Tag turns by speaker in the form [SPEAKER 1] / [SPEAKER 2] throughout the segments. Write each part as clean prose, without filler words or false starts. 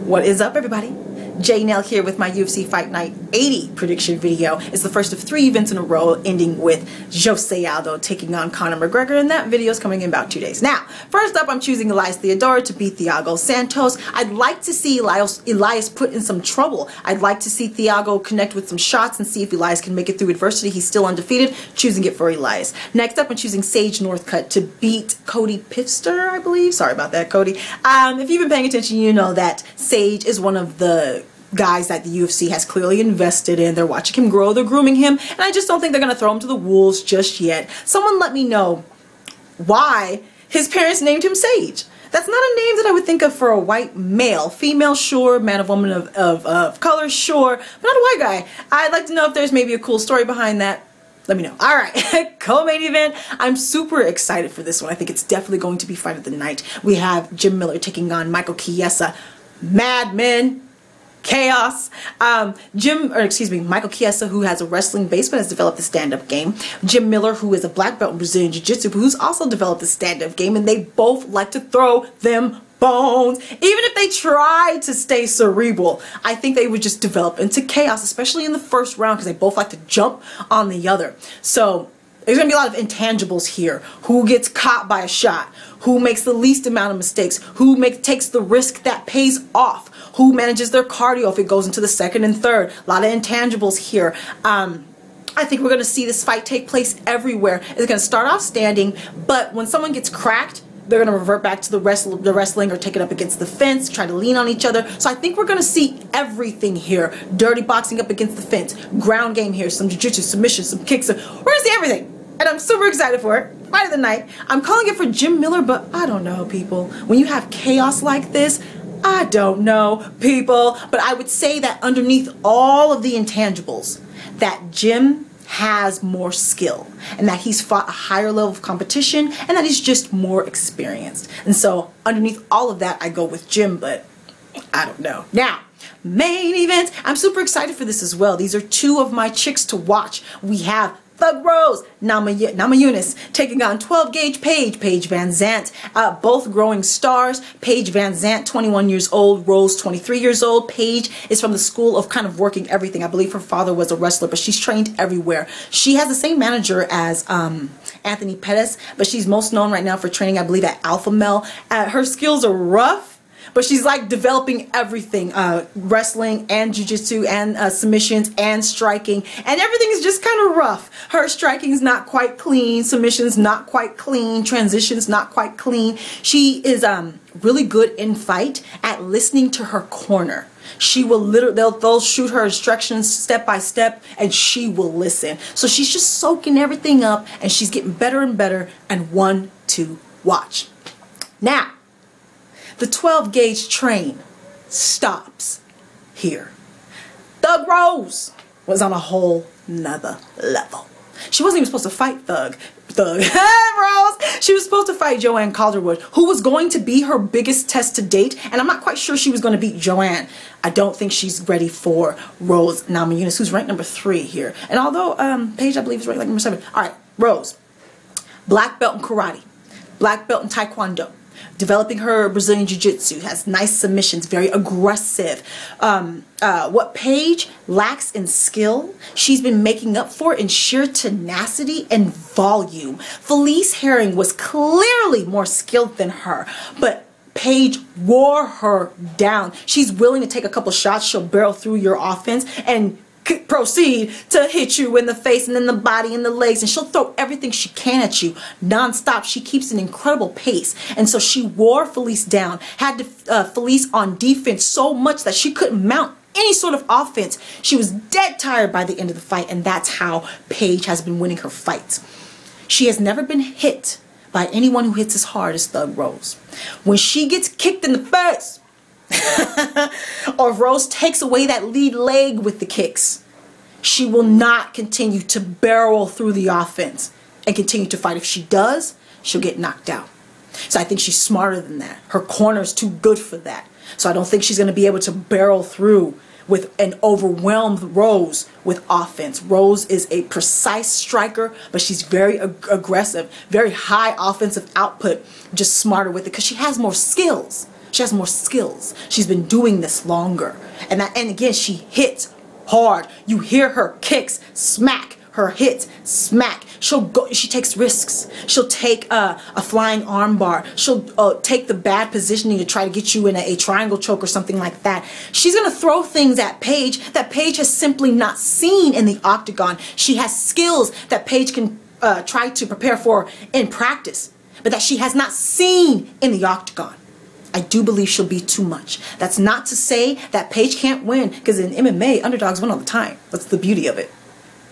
[SPEAKER 1] What is up, everybody? J Nell here with my UFC Fight Night 80 prediction video. It's the first of 3 events in a row, ending with Jose Aldo taking on Conor McGregor, and that video is coming in about 2 days. Now, first up, I'm choosing Elias Theodorou to beat Thiago Santos. I'd like to see Elias put in some trouble. I'd like to see Thiago connect with some shots and see if Elias can make it through adversity. He's still undefeated, choosing it for Elias. Next up, I'm choosing Sage Northcutt to beat Cody Pfister, I believe. Sorry about that, Cody. If you've been paying attention, you know that Sage is one of the guys that the UFC has clearly invested in. They're watching him grow, they're grooming him, and I just don't think they're going to throw him to the wolves just yet. Someone let me know why his parents named him Sage. That's not a name that I would think of for a white male. Female, sure. Man or woman of color, sure. But not a white guy. I'd like to know if there's maybe a cool story behind that. Let me know. All right, co-main event. I'm super excited for this one. I think it's definitely going to be fight of the night. We have Jim Miller taking on Michael Chiesa. Mad Men. Chaos. Michael Chiesa, who has a wrestling base but has developed a stand-up game. Jim Miller, who is a black belt in Brazilian Jiu-Jitsu, who's also developed a stand-up game, and they both like to throw them bones. Even if they try to stay cerebral, I think they would just develop into chaos, especially in the first round, because they both like to jump on the other. So there's going to be a lot of intangibles here. Who gets caught by a shot? Who makes the least amount of mistakes? Who takes the risk that pays off? Who manages their cardio if it goes into the second and third? A lot of intangibles here. I think we're going to see this fight take place everywhere. It's going to start off standing, but when someone gets cracked, they're going to revert back to the wrestling or take it up against the fence, try to lean on each other. So I think we're going to see everything here. Dirty boxing up against the fence, ground game here, some jiu-jitsu, submissions, some kicks. We're going to see everything, and I'm super excited for it. Fight of the night. I'm calling it for Jim Miller, but I don't know, people. When you have chaos like this, I don't know, people. But I would say that underneath all of the intangibles, that Jim has more skill, and that he's fought a higher level of competition, and that he's just more experienced. And so underneath all of that, I go with Jim, but I don't know. Now, main event. I'm super excited for this as well. These are 2 of my chicks to watch. We have Thug Rose, Namajunas, taking on 12-gauge Paige VanZant. Both growing stars. Paige VanZant, 21 years old. Rose, 23 years old. Paige is from the school of kind of working everything. I believe her father was a wrestler, but she's trained everywhere. She has the same manager as Anthony Pettis, but she's most known right now for training, I believe, at Alpha Male. Her skills are rough, but she's like developing everything, wrestling and jiu-jitsu and submissions and striking, and everything is just kind of rough. Her striking is not quite clean, submissions not quite clean, transitions not quite clean. She is really good in fight at listening to her corner. She will literally, they'll shoot her instructions step by step, and she will listen. So she's just soaking everything up, and she's getting better and better, and one to watch. Now, the 12-gauge train stops here. Thug Rose was on a whole nother level. She wasn't even supposed to fight Thug Rose. She was supposed to fight Joanne Calderwood, who was going to be her biggest test to date, and I'm not quite sure she was going to beat Joanne. I don't think she's ready for Rose Namajunas, who's ranked number 3 here. And although Paige, I believe, is ranked like number 7. All right, Rose, black belt in karate, black belt in taekwondo, developing her Brazilian Jiu-Jitsu, has nice submissions, very aggressive. What Paige lacks in skill, she's been making up for in sheer tenacity and volume. Felice Herring was clearly more skilled than her, but Paige wore her down. She's willing to take a couple shots. She'll barrel through your offense and proceed to hit you in the face and in the body and the legs, and she'll throw everything she can at you non-stop. She keeps an incredible pace, and so she wore Felice down, had Felice on defense so much that she couldn't mount any sort of offense. She was dead tired by the end of the fight, and that's how Paige has been winning her fights. She has never been hit by anyone who hits as hard as Thug Rose. When she gets kicked in the face, or Rose takes away that lead leg with the kicks, she will not continue to barrel through the offense and continue to fight. If she does, she'll get knocked out. So I think she's smarter than that. Her corner is too good for that. So I don't think she's going to be able to barrel through with an overwhelmed Rose with offense. Rose is a precise striker, but she's very aggressive, very high offensive output, just smarter with it because she has more skills. She has more skills. She's been doing this longer. And again, she hits hard. You hear her kicks, smack. Her hits, smack. She takes risks. She'll take a flying arm bar. She'll take the bad positioning to try to get you in a triangle choke or something like that. She's going to throw things at Paige that Paige has simply not seen in the octagon. She has skills that Paige can try to prepare for in practice, but that she has not seen in the octagon. I do believe she'll be too much. That's not to say that Paige can't win, because in MMA, underdogs win all the time. That's the beauty of it.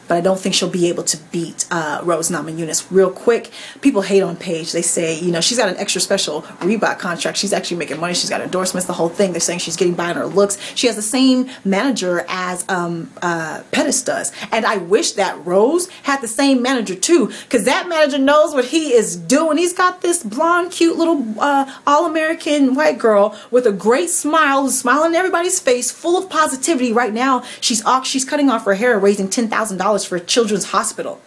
[SPEAKER 1] But I don't think she'll be able to beat Rose Namajunas. Real quick, people hate on Paige. They say, you know, she's got an extra special Reebok contract. She's actually making money. She's got endorsements, the whole thing. They're saying she's getting by on her looks. She has the same manager as Pettis does. And I wish that Rose had the same manager too, because that manager knows what he is doing. He's got this blonde, cute little all-American white girl with a great smile, who's smiling in everybody's face, full of positivity. Right now, she's cutting off her hair, raising $10,000 for a children's hospital.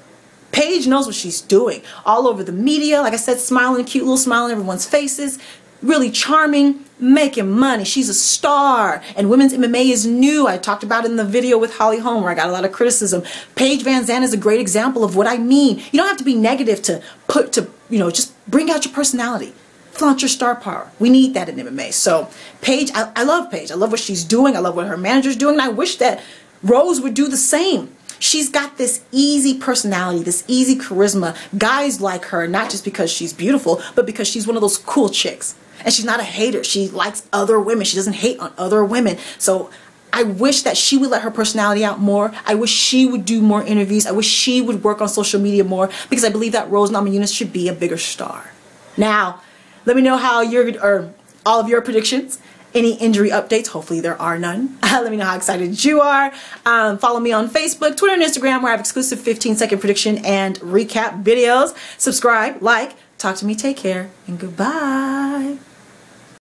[SPEAKER 1] Paige knows what she's doing. All over the media, like I said, smiling, cute little smile on everyone's faces. Really charming, making money. She's a star. And women's MMA is new. I talked about it in the video with Holly Holm where I got a lot of criticism. Paige VanZant is a great example of what I mean. You don't have to be negative to just bring out your personality. Flaunt your star power. We need that in MMA. So Paige, I love Paige. I love what she's doing. I love what her manager's doing. And I wish that Rose would do the same. She's got this easy personality, this easy charisma. Guys like her, not just because she's beautiful, but because she's one of those cool chicks. And she's not a hater. She likes other women. She doesn't hate on other women. So I wish that she would let her personality out more. I wish she would do more interviews. I wish she would work on social media more, because I believe that Rose Namajunas should be a bigger star. Now, let me know how all of your predictions. Any injury updates? Hopefully there are none. Let me know how excited you are. Follow me on Facebook, Twitter, and Instagram, where I have exclusive 15-second prediction and recap videos. Subscribe, like, talk to me, take care, and goodbye.